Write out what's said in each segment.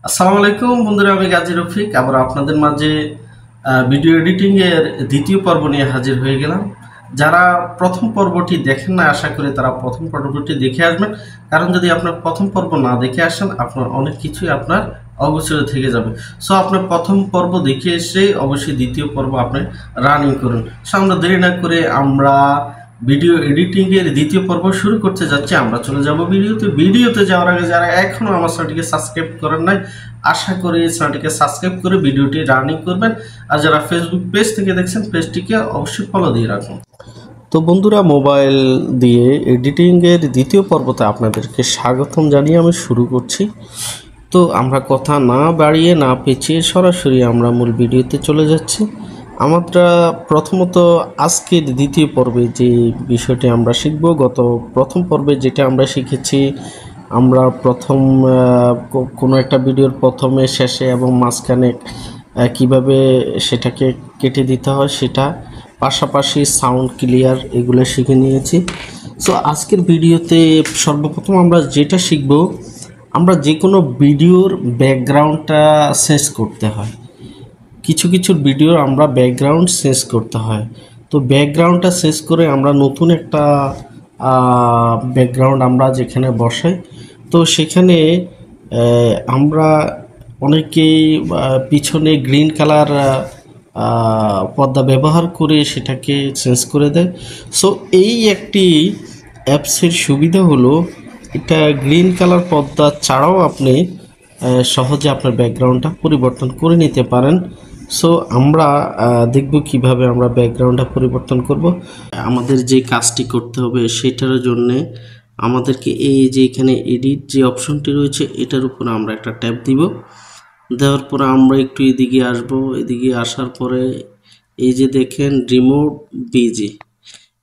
আসসালামু আলাইকুম বন্ধুরা, আমি গাজী রফিক আবার আপনাদের মাঝে ভিডিও এডিটিং এর দ্বিতীয় পর্ব নিয়ে হাজির হয়ে গেলাম। যারা প্রথম পর্বটি দেখেন না, আশা করি তারা প্রথম পর্বটি দেখে আসবেন, কারণ যদি আপনার প্রথম পর্ব না দেখে আসেন আপনার অনেক কিছুই আপনার অগোচরে থেকে যাবে। সো আপনার প্রথম পর্ব দেখে এসে অবশ্যই দ্বিতীয় পর্ব আপনি রানিং করুন। সো আমরা দেরি না করে আমরা ভিডিও এডিটিং এর দ্বিতীয় পর্ব শুরু করতে যাচ্ছি। আমরা চলে যাব ভিডিওতে যাওয়ার আগে যারা এখনো আমার চ্যানেলটিকে সাবস্ক্রাইব করেন নাই, আশা করি চ্যানেলটিকে সাবস্ক্রাইব করে ভিডিওটি রানিং করবেন। আর যারা ফেসবুক পেজ থেকে দেখছেন পেজটিকে অবশ্যই ফলো দিয়ে রাখুন। তো বন্ধুরা, মোবাইল দিয়ে এডিটিং এর দ্বিতীয় পর্বতে আপনাদেরকে স্বাগতম জানিয়ে আমি শুরু করছি। তো আমরা কথা না বাড়িয়ে না পেঁচিয়ে সরাসরি আমরা মূল ভিডিওতে চলে যাচ্ছি। আমরা প্রথমত আজকের দ্বিতীয় পর্বে যে বিষয়টি আমরা শিখব, গত প্রথম পর্বে যেটা আমরা শিখেছি, আমরা প্রথম কোনো একটা ভিডিওর প্রথমে, শেষে এবং মাঝখানে কিভাবে সেটাকে কেটে দিতে হয় সেটা, পাশাপাশি সাউন্ড ক্লিয়ার, এগুলো শিখে নিয়েছি। সো আজকের ভিডিওতে সর্বপ্রথম আমরা যেটা শিখব, আমরা যে কোনো ভিডিওর ব্যাকগ্রাউন্ডটা চেঞ্জ করতে হয়। কিছু কিছু ভিডিওর আমরা ব্যাকগ্রাউন্ড চেঞ্জ করতে হয়। তো ব্যাকগ্রাউন্ডটা চেঞ্জ করে আমরা নতুন একটা ব্যাকগ্রাউন্ড আমরা যেখানে বসাই, তো সেখানে আমরা অনেকেই পিছনে গ্রিন কালার পর্দা ব্যবহার করে সেটাকে চেঞ্জ করে দেয়। সো এই একটি অ্যাপসের সুবিধা হলো, এটা গ্রিন কালার পর্দা ছাড়াও আপনি সহজে আপনার ব্যাকগ্রাউন্ডটা পরিবর্তন করে নিতে পারেন। সো আমরা দেখব কিভাবে আমরা ব্যাকগ্রাউন্ডটা পরিবর্তন করব। আমাদের যে কাজটি করতে হবে সেটার জন্যে আমাদেরকে এই যে এখানে এডিট যে অপশনটি রয়েছে এটার উপর আমরা একটা ট্যাপ দিব। দেওয়ার পরে আমরা একটু এদিকে আসব। এদিকে আসার পরে এই যে দেখেন রিমুভ বিজি,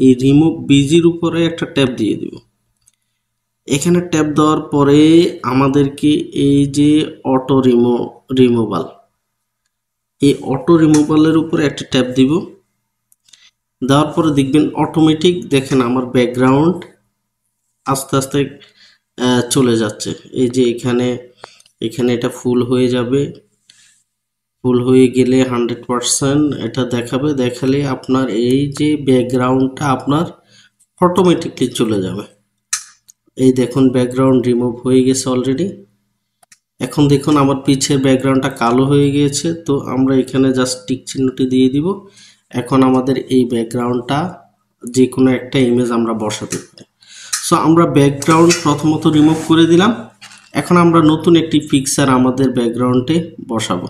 এই রিমুভ বিজির উপরে একটা ট্যাপ দিয়ে দিব। এখানে ট্যাপ দেওয়ার পরে আমাদেরকে এই যে অটো রিমুভাল, এই অটো রিমুভালের উপরে একটা ট্যাপ দিব। দেওয়ার পরে দেখবেন অটোমেটিক, দেখেন আমার ব্যাকগ্রাউন্ড আস্তে আস্তে চলে যাচ্ছে। এই যে এখানে এটা ফুল হয়ে যাবে। ফুল হয়ে গেলে 100% এটা দেখাবে। দেখালে আপনার এই যে ব্যাকগ্রাউন্ডটা আপনার অটোমেটিকলি চলে যাবে। এই দেখুন ব্যাকগ্রাউন্ড রিমুভ হয়ে গেছে অলরেডি। এখন দেখুন আমার পিছের ব্যাকগ্রাউন্ডটা কালো হয়ে গিয়েছে। তো আমরা এখানে জাস্ট টিক চিহ্নটি দিয়ে দিব। এখন আমাদের এই ব্যাকগ্রাউন্ডটা যে কোনো একটা ইমেজ আমরা বসাতে পারি। সো আমরা ব্যাকগ্রাউন্ড প্রথমত রিমুভ করে দিলাম। এখন আমরা নতুন একটি পিকচার আমাদের ব্যাকগ্রাউন্ডে বসাবো।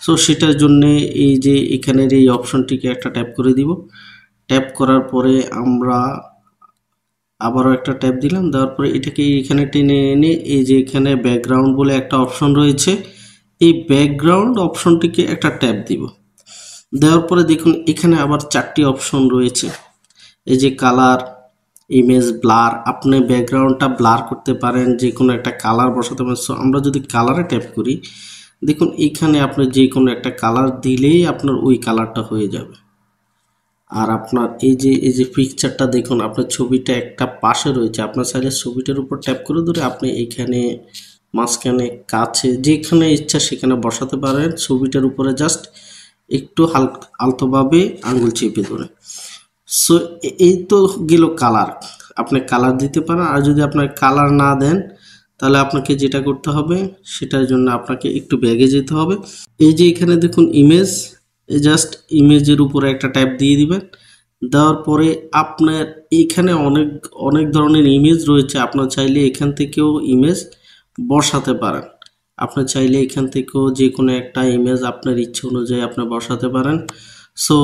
সো সেটার জন্য এই যে এখানের এই অপশনটিকে একটা ট্যাপ করে দিব। ট্যাপ করার পরে আমরা আবারও একটা ট্যাপ দিলাম। দেওয়ার পরে এটাকে এখানে টেনে এনে এই যে এখানে ব্যাকগ্রাউন্ড বলে একটা অপশন রয়েছে, এই ব্যাকগ্রাউন্ড অপশনটিকে একটা ট্যাপ দিব। দেওয়ার পরে দেখুন এখানে আবার 4টি অপশন রয়েছে। এই যে কালার, ইমেজ, ব্লার, আপনি ব্যাকগ্রাউন্ডটা ব্লার করতে পারেন, যে কোনো একটা কালার বসাতে পারেন। সো আমরা যদি কালারে ট্যাপ করি, দেখুন এখানে আপনি যে কোনো একটা কালার দিলেই আপনার ওই কালারটা হয়ে যাবে। আর আপনার এই যে পিকচারটা দেখুন, আপনার ছবিটা একটা পাশে রয়েছে, আপনার চাইলে ছবিটার উপর ট্যাপ করে ধরে আপনি এইখানে মাঝখানে কাছে যেখানে ইচ্ছা সেখানে বসাতে পারেন। ছবিটার উপরে জাস্ট একটু আলতোভাবে আঙ্গুল চেপে ধরে। সো এই তো গেল কালার, আপনি কালার দিতে পারেন। আর যদি আপনার কালার না দেন তাহলে আপনাকে যেটা করতে হবে, সেটার জন্য আপনাকে একটু ব্যাগে যেতে হবে। এই যে এখানে দেখুন ইমেজ, জাস্ট ইমেজের উপরে একটা ট্যাপ দিয়ে দিবেন। দেওয়ার পরে আপনার এখানে অনেক ধরনের ইমেজ রয়েছে, আপনার চাইলে এখান থেকেও ইমেজ বসাতে পারেন। আপনি চাইলে এখান থেকেও যে কোনো একটা ইমেজ আপনার ইচ্ছা অনুযায়ী আপনি বসাতে পারেন। সো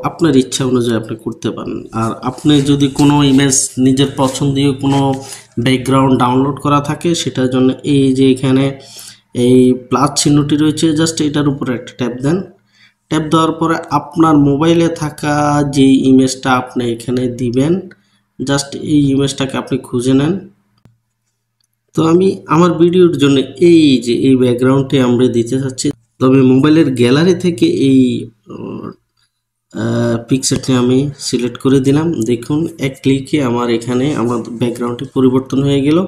আপনার ইচ্ছা অনুযায়ী আপনি করতে পারেন। আর আপনি যদি কোনো ইমেজ নিজের পছন্দীয় কোনো ব্যাকগ্রাউন্ড ডাউনলোড করা থাকে, সেটার জন্য এই যে এখানে এই প্লাস চিহ্নটি রয়েছে, জাস্ট এটার উপরে একটা ট্যাপ দেন। ট্যাপ দেওয়ার পরে আপনার মোবাইলে থাকা যে ইমেজটা আপনি এখানে দিবেন, জাস্ট এই ইমেজটাকে আপনি খুঁজে নেন। তো আমি আমার ভিডিওর জন্য এই যে এই ব্যাকগ্রাউন্ডটি আমরা দিতে চাচ্ছি, তবে মোবাইলের গ্যালারি থেকে এই পিকচারটি আমি সিলেক্ট করে দিলাম। দেখুন এক ক্লিকে আমার এখানে আমার ব্যাকগ্রাউন্ডটি পরিবর্তন হয়ে গেল।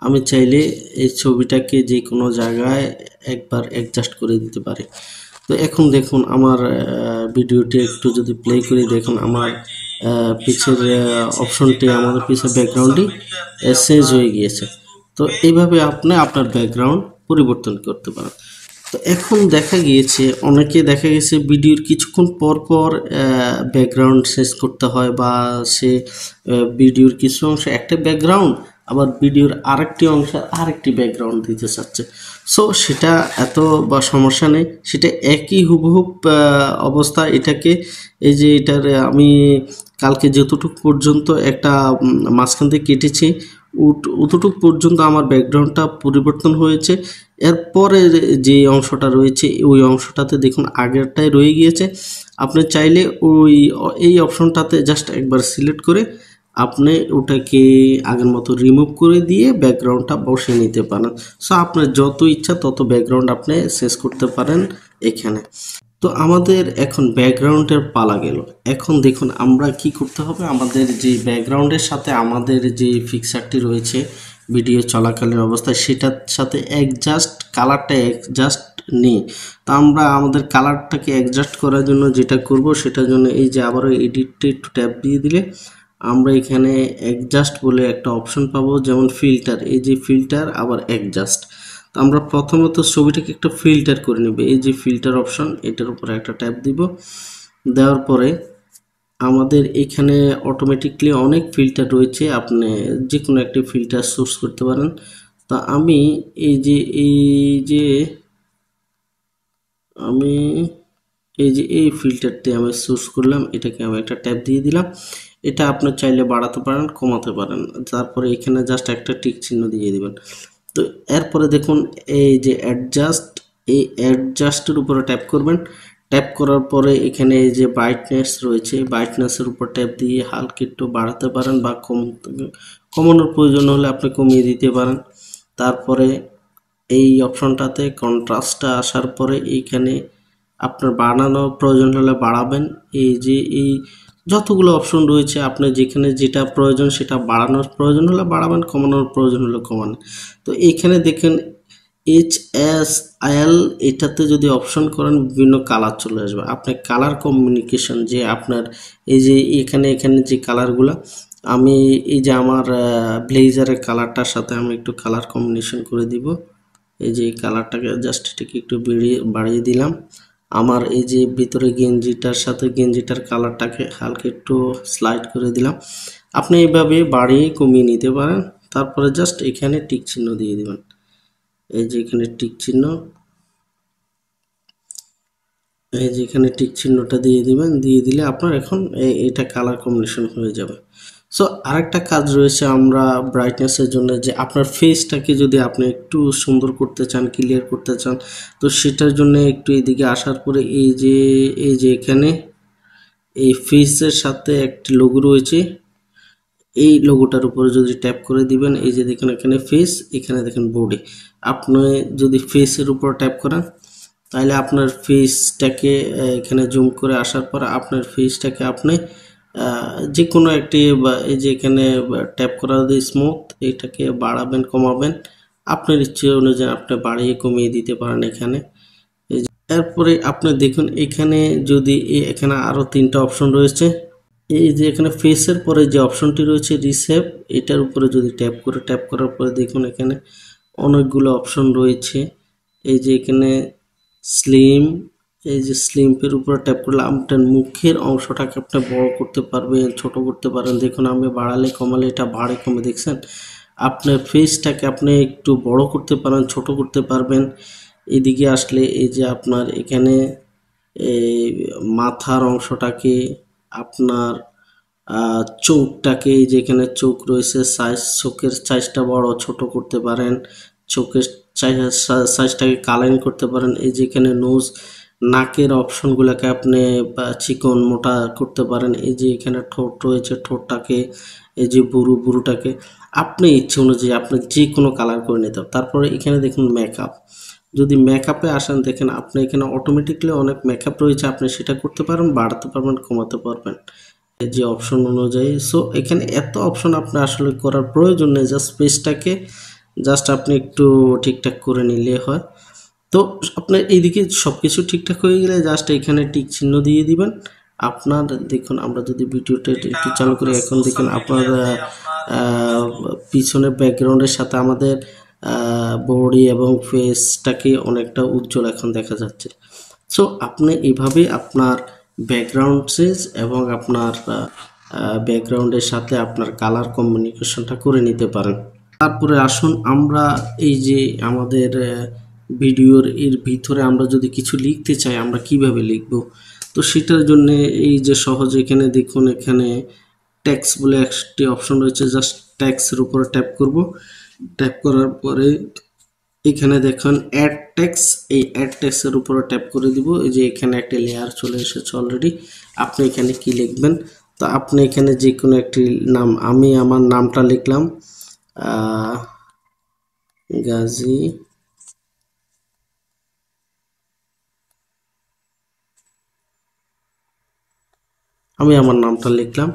আমি চাইলে এই ছবিটাকে যে কোনো জায়গায় একবার অ্যাডজাস্ট করে দিতে পারি। তো এখন দেখুন আমার ভিডিওটি একটু যদি প্লে করি, দেখুন আমার পিছের অপশনটি, আমাদের পিছের ব্যাকগ্রাউন্ডটি চেঞ্জ হয়ে গিয়েছে। তো এইভাবে আপনি আপনার ব্যাকগ্রাউন্ড পরিবর্তন করতে পারেন। তো এখন দেখা গেছে ভিডিওর কিছুক্ষণ পর পর ব্যাকগ্রাউন্ড চেঞ্জ করতে হয়, বা সে ভিডিওর কিছু অংশ একটা ব্যাকগ্রাউন্ড, আবার ভিডিওর আরেকটি অংশ আরেকটি ব্যাকগ্রাউন্ড দিতে চাচ্ছে। সো সেটা এত বা সমস্যা নেই, সেটা একই হুবহুব অবস্থা। এটাকে এই যে এটার আমি কালকে যতটুকু পর্যন্ত একটা মাঝখান থেকে কেটেছি, অতটুকু পর্যন্ত আমার ব্যাকগ্রাউন্ডটা পরিবর্তন হয়েছে। এরপরে যে অংশটা রয়েছে ওই অংশটাতে দেখুন আগেরটাই রয়ে গিয়েছে। আপনি চাইলে এই অপশনটাতে জাস্ট একবার সিলেক্ট করে আপনি ওটাকে আগের মতো রিমুভ করে দিয়ে ব্যাকগ্রাউন্ডটা বসিয়ে নিতে পারেন। সো আপনার যত ইচ্ছা তত ব্যাকগ্রাউন্ড আপনি চেঞ্জ করতে পারেন এখানে। তো আমাদের এখন ব্যাকগ্রাউন্ডের পালা গেল। এখন দেখুন আমরা কি করতে হবে, আমাদের যে ব্যাকগ্রাউন্ডের সাথে আমাদের যে ফিক্সারটি রয়েছে ভিডিও চলাকালীন অবস্থায়, সেটার সাথে কালারটা অ্যাডজাস্ট নেই। তো আমরা আমাদের কালারটাকে অ্যাডজাস্ট করার জন্য যেটা করব, সেটার জন্য এই যে আবারও এডিটে একটু ট্যাপ দিয়ে দিলে আমরা এখানে অ্যাডজাস্ট বলে একটা অপশন পাবো, যেমন ফিল্টার, এই যে ফিল্টার আবার অ্যাডজাস্ট। তো আমরা প্রথমত ছবিটাকে একটা ফিল্টার করে নেব, এই যে ফিল্টার অপশন, এটার উপরে একটা ট্যাপ দিব। দেওয়ার পরে আমাদের এখানে অটোমেটিকলি অনেক ফিল্টার রয়েছে, আপনি যে কোনো একটি ফিল্টার চুজ করতে পারেন। তা আমি আমি এই ফিল্টারটি আমি চুজ করলাম, এটাকে আমি একটা ট্যাপ দিয়ে দিলাম। এটা আপনি চাইলে বাড়াতে পারেন, কমাতে পারেন। তারপরে এখানে জাস্ট একটা টিক চিহ্ন দিয়ে দিবেন। তো এরপরে দেখুন এই যে এই অ্যাডজাস্টের উপরে ট্যাপ করবেন। ট্যাপ করার পরে এখানে এই যে ব্রাইটনেস রয়েছে, ব্রাইটনেসের উপর ট্যাপ দিয়ে হালকা একটু বাড়াতে পারেন, বা কমানোর প্রয়োজন হলে আপনি কমিয়ে দিতে পারেন। তারপরে এই অপশনটাতে কন্ট্রাস্টটা আসার পরে এইখানে আপনার বাড়ানোর প্রয়োজন হলে বাড়াবেন। এই যে এই যতগুলো অপশন রয়েছে, আপনার যেখানে যেটা প্রয়োজন সেটা বাড়ানোর প্রয়োজন হলে বাড়াবেন, কমানোর প্রয়োজন হলে কমান। তো এইখানে দেখেন HSL, এটাতে যদি অপশন করেন বিভিন্ন কালার চলে আসবে। আপনি কালার কমিউনিকেশন, যে আপনার এই যে এখানে যে কালারগুলো, আমি এই যে আমার ব্লেজারের কালারটার সাথে আমি একটু কালার কম্বিনেশন করে দিব। এই যে কালারটাকে জাস্ট এটাকে একটু বাড়িয়ে দিলাম। আমার এই যে ভিতরে গেঞ্জিটার সাথে গেঞ্জিটার কালারটাকে হালকা একটু স্লাইড করে দিলাম। আপনি এইভাবে বাড়িয়ে কমিয়ে নিতে পারেন। তারপরে জাস্ট এখানে টিক চিহ্ন দিয়ে দিবেন, এই যে এখানে টিক চিহ্ন, এই যে এখানে টিক চিহ্নটা দিয়ে দিবেন। দিয়ে দিলে আপনার এখন এটা কালার কম্বিনেশন হয়ে যাবে। সো আরেকটা কাজ রয়েছে আমরা ব্রাইটনেসের জন্য, যে আপনার ফেসটাকে যদি আপনি একটু সুন্দর করতে চান, ক্লিয়ার করতে চান, তো সেটার জন্য একটু এদিকে আসার পরে এই যে এখানে এই ফেসের সাথে একটি লোগো রয়েছে, এই লোগোটার উপরে যদি ট্যাপ করে দিবেন, এই যে দেখুন এখানে ফেস, এখানে দেখেন বডি। আপনি যদি ফেসের উপর ট্যাপ করেন, তাহলে আপনার ফেসটাকে এখানে জুম করে আসার পর আপনার ফেসটাকে আপনি যে কোনো একটি, এই যে এখানে ট্যাপ করা দিয়ে স্মুথ, এটাকে বাড়াবেন কমাবেন আপনার ইচ্ছে অনুযায়ী, আপনি বাড়িয়ে কমিয়ে দিতে পারেন এখানে। এরপরে আপনি দেখুন এখানে যদি এখানে আরও 3টা অপশন রয়েছে। এই যে এখানে ফেসের পরে যে অপশনটি রয়েছে রিসেপ, এটার উপরে যদি ট্যাপ করার পরে দেখুন এখানে অনেকগুলো অপশন রয়েছে। এই যে এখানে স্লিম, এই যে স্লিমের উপরে ট্যাপ করলে আপনার মুখের অংশটাকে আপনি বড় করতে পারবেন, ছোট করতে পারেন। দেখুন আমি বাড়ালে কমালে এটা বাড়ে কমে, দেখছেন? আপনার ফেসটাকে আপনি একটু বড় করতে পারেন, ছোট করতে পারবেন। এদিকে আসলে এই যে আপনার এখানে এই মাথার অংশটাকে, আপনার চোখটাকে, এই যে এখানে চোখ রয়েছে চোখের সাইজটা বড় ছোট করতে পারেন, চোখের সাইজটাকে কালারিং করতে পারেন। এই যে এখানে নোজ, নাকের অপশনগুলোকে আপনি চিকন মোটা করতে পারেন। এই যে এখানে ঠোঁট রয়েছে, ঠোঁটটাকে, এই যে বুড়োটাকে আপনি ইচ্ছে অনুযায়ী আপনি যে কোনো কালার করে নিতে হবে। তারপরে এখানে দেখুন মেকআপ, যদি মেকআপে আসেন দেখেন আপনি এখানে অটোমেটিকলি অনেক মেকআপ রয়েছে, আপনি সেটা করতে পারেন, বাড়াতে পারবেন, কমাতে পারবেন এই যে অপশন অনুযায়ী। সো এখানে এত অপশন আপনার আসলে করার প্রয়োজন নেই, জাস্ট পেজটাকে জাস্ট আপনি একটু ঠিকঠাক করে নিলে হয়। তো আপনার এইদিকে সব কিছু ঠিকঠাক হয়ে গেলে জাস্ট এখানে টিক চিহ্ন দিয়ে দিবেন। আপনার দেখুন, আমরা যদি ভিডিওটা একটু চালু করি, এখন দেখুন আপনার পিছনের ব্যাকগ্রাউন্ডের সাথে আমাদের বডি এবং ফেসটাকে অনেকটা উজ্জ্বল এখন দেখা যাচ্ছে। সো আপনি এইভাবে আপনার ব্যাকগ্রাউন্ড সেজ এবং আপনার ব্যাকগ্রাউন্ডের সাথে আপনার কালার কমিউনিকেশনটা করে নিতে পারেন। তারপরে আসুন আমরা এই যে আমাদের ভিডিওর এর ভিতরে আমরা যদি কিছু লিখতে চাই আমরা কিভাবে লিখব। তো সেটার জন্য এই যে সহজে এখানে দেখুন, এখানে টেক্সট বলে একটি অপশন রয়েছে, জাস্ট টেক্সটের উপরে ট্যাপ করব। ট্যাপ করার পরে এখানে দেখুন অ্যাড টেক্সট, এই অ্যাড টেক্সটের উপরে ট্যাপ করে দিব। এই যে এখানে একটা লেয়ার চলে এসেছে অলরেডি। আপনি এখানে কি লিখবেন, তো আপনি এখানে যে কোনো একটি নাম, আমি আমার নামটা লিখলাম গাজী। আমি আমার নামটা লিখলাম।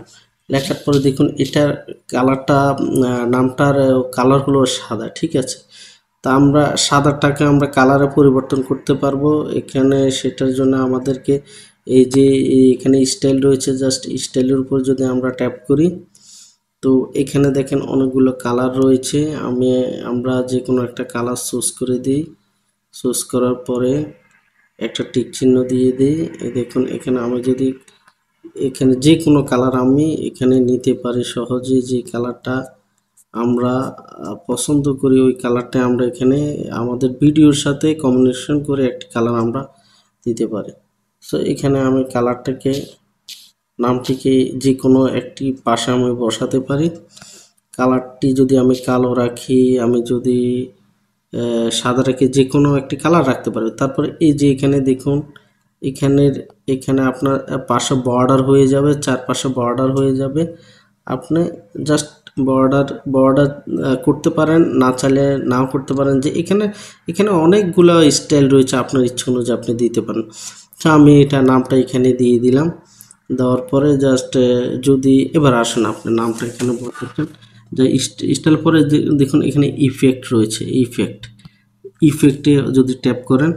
লেখার পরে দেখুন এটার কালারটা, নামটার কালার হলো সাদা, ঠিক আছে। তা আমরা সাদাটাকে আমরা কালারে পরিবর্তন করতে পারবো এখানে। সেটার জন্য আমাদেরকে এই যে এখানে স্টাইল রয়েছে, জাস্ট স্টাইলের উপর যদি আমরা ট্যাপ করি, তো এখানে দেখেন অনেকগুলো কালার রয়েছে। আমরা যে কোনো একটা কালার চুজ করে দিই। চুজ করার পরে একটা টিক চিহ্ন দিয়ে দিই। দেখুন এখানে আমি যদি এখানে যে কোনো কালার আমি এখানে নিতে পারি সহজে। যে কালারটা আমরা পছন্দ করি ওই কালারটা আমরা এখানে আমাদের ভিডিওর সাথে কম্বিনেশন করে একটি কালার আমরা দিতে পারি। সো এখানে আমি কালারটাকে, নামটিকে যে কোনো একটি পাশে আমি বসাতে পারি। কালারটি যদি আমি কালো রাখি, আমি যদি সাদা রাখি, যে কোনো একটি কালার রাখতে পারি। তারপরে এই যে এখানে দেখুন, এখানে আপনার পাশে বর্ডার হয়ে যাবে, চারপাশে বর্ডার হয়ে যাবে। আপনি জাস্ট বর্ডার করতে পারেন, না চাইলে নাও করতে পারেন। যে এখানে অনেকগুলো স্টাইল রয়েছে, আপনার ইচ্ছা অনুযায়ী আপনি দিতে পারেন। তো আমি এটা নামটা এখানে দিয়ে দিলাম। দেওয়ার পরে জাস্ট যদি এবার আসুন আপনার নামটা এখানে বলতেছেন যে স্টাইল পরে দেখুন এখানে ইফেক্ট রয়েছে। ইফেক্টে যদি ট্যাপ করেন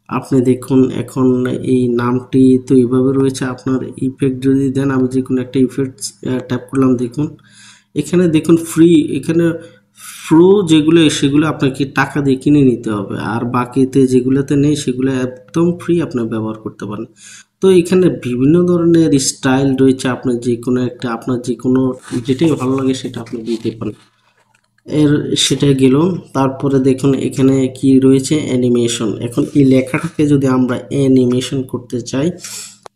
আপনি দেখুন এখন এই নামটি তো এইভাবে রয়েছে। আপনার ইফেক্ট যদি দেন, আমি যে কোনো একটা ইফেক্ট ট্যাপ করলাম, দেখুন এখানে দেখুন ফ্রি, এখানে যেগুলো সেগুলো আপনাকে টাকা দিয়ে কিনে নিতে হবে, আর বাকিতে যেগুলোতে নেই সেগুলো একদম ফ্রি আপনি ব্যবহার করতে পারেন। তো এখানে বিভিন্ন ধরনের স্টাইল রয়েছে, আপনার যে কোনো একটা, আপনার যে কোনো যেটাই ভালো লাগে সেটা আপনি দিতে পারেন। সেটা গেল। তারপরে দেখুন এখানে কি রয়েছে, অ্যানিমেশন। এখন এই লেখাটাকে যদি আমরা অ্যানিমেশন করতে চাই,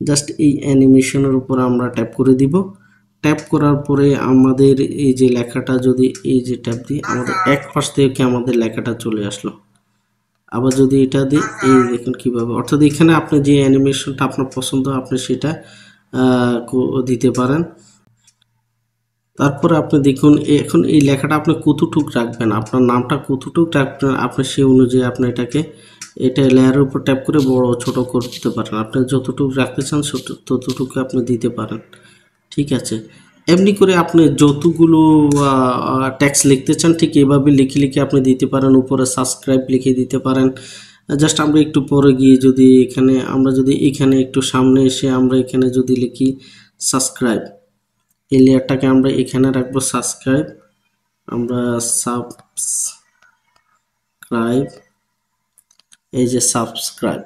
জাস্ট এই অ্যানিমেশনের উপর আমরা ট্যাপ করে দিব। ট্যাপ করার পরে আমাদের এই যে লেখাটা, যদি এই যে ট্যাপ দিই, আমাদের এক পাশ থেকে আমাদের লেখাটা চলে আসলো। আবার যদি এটা দিই, এই দেখুন কিভাবে, অর্থাৎ এখানে আপনি যে অ্যানিমেশনটা আপনার পছন্দ আপনি সেটা দিতে পারেন। তারপরে আপনি দেখুন এখন এই লেখাটা আপনি কতটুক রাখবেন, আপনার নামটা কতটুক রাখবেন, আপনি সেই অনুযায়ী আপনি এটা লেয়ারের উপর ট্যাপ করে বড় ছোট করতে পারেন। আপনি যতটুকু রাখতে চান ততটুকু আপনি দিতে পারেন, ঠিক আছে। এমনি করে আপনি যতগুলো ট্যাক্স লিখতে চান ঠিক এভাবে লিখে আপনি দিতে পারেন। উপরে সাবস্ক্রাইব লিখে দিতে পারেন। জাস্ট আমরা একটু পরে গিয়ে যদি আমরা যদি এখানে একটু সামনে এসে আমরা এখানে যদি লিখি সাবস্ক্রাইব, এই লেয়ারটাকে আমরা এখানে রাখবো সাবস্ক্রাইব। আমরা সাবস্ক্রাইব, এই যে সাবস্ক্রাইব,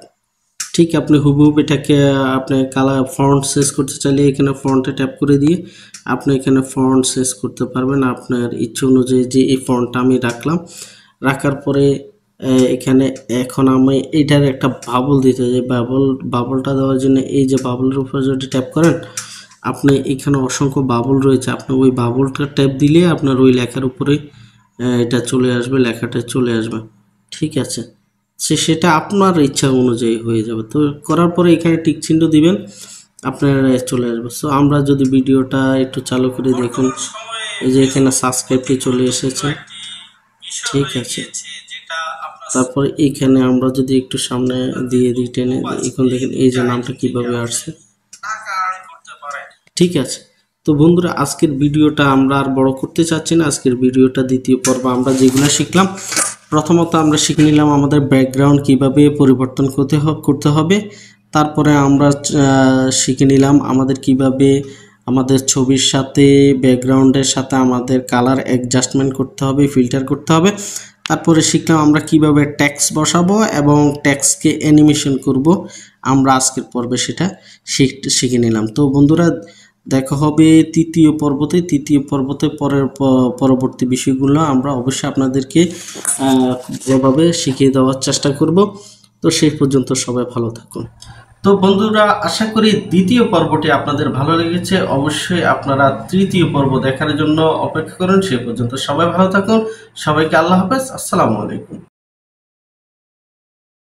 ঠিক আপনি হুবহুব এটাকে আপনি কালার ফন্ট সেট করতে চাইলে এখানে ফন্টে ট্যাপ করে দিয়ে আপনি এখানে ফন্ট সেট করতে পারবেন আপনার ইচ্ছে অনুযায়ী। যে এই ফন্টটা আমি রাখলাম, রাখার পরে এখানে এখন আমি এটার একটা বাবল দিতে চাই। বাবলটা দেওয়ার জন্য এই যে বাবলের উপর যদি ট্যাপ করেন, আপনি এখানে অসংখ্য বাবল রয়েছে, আপনি ওই বাবলটা ট্যাপ দিলে আপনার ওই লেখার উপরে এটা চলে আসবে, লেখাটা চলে আসবে, ঠিক আছে। সেটা আপনার ইচ্ছা অনুযায়ী হয়ে যাবে। তো করার পরে এখানে টিক চিহ্ন দিবেন, আপনার চলে আসবে। সো আমরা যদি ভিডিওটা একটু চালু করে দেখুন, এই যে এখানে সাবস্ক্রাইবটি চলে এসেছে, ঠিক আছে। তারপরে এখানে আমরা যদি একটু সামনে দিয়ে দিই টেনে, এখন দেখেন এই যে নামটা কিভাবে আসছে, ঠিক আছে। তো বন্ধুরা আজকের ভিডিওটা আমরা আর বড় করতে চাচ্ছি না। আজকের ভিডিওটা দ্বিতীয় পর্ব আমরা যেগুলো শিখলাম প্রথমত আমরা শিখে নিলাম আমাদের ব্যাকগ্রাউন্ড কিভাবে পরিবর্তন করতে হবে। তারপরে আমরা শিখে নিলাম আমাদের কিভাবে আমাদের ছবির সাথে ব্যাকগ্রাউন্ডের সাথে আমাদের কালার অ্যাডজাস্টমেন্ট করতে হবে, ফিল্টার করতে হবে। তারপরে শিখলাম আমরা কিভাবে টেক্সট বসাবো এবং টেক্সটকে অ্যানিমেশন করব। আমরা আজকের পর্বে সেটা শিখে নিলাম। তো বন্ধুরা, দেখা হবে তৃতীয় পর্বতে পরবর্তী বিষয়গুলো আমরা অবশ্যই আপনাদেরকে যেভাবে শিখিয়ে দেওয়ার চেষ্টা করব। তো সেই পর্যন্ত সবাই ভালো থাকুন। তো বন্ধুরা, আশা করি দ্বিতীয় পর্বটি আপনাদের ভালো লেগেছে। অবশ্যই আপনারা তৃতীয় পর্ব দেখার জন্য অপেক্ষা করুন। সেই পর্যন্ত সবাই ভালো থাকুন। সবাইকে আল্লাহ হাফেজ। আসসালামু আলাইকুম।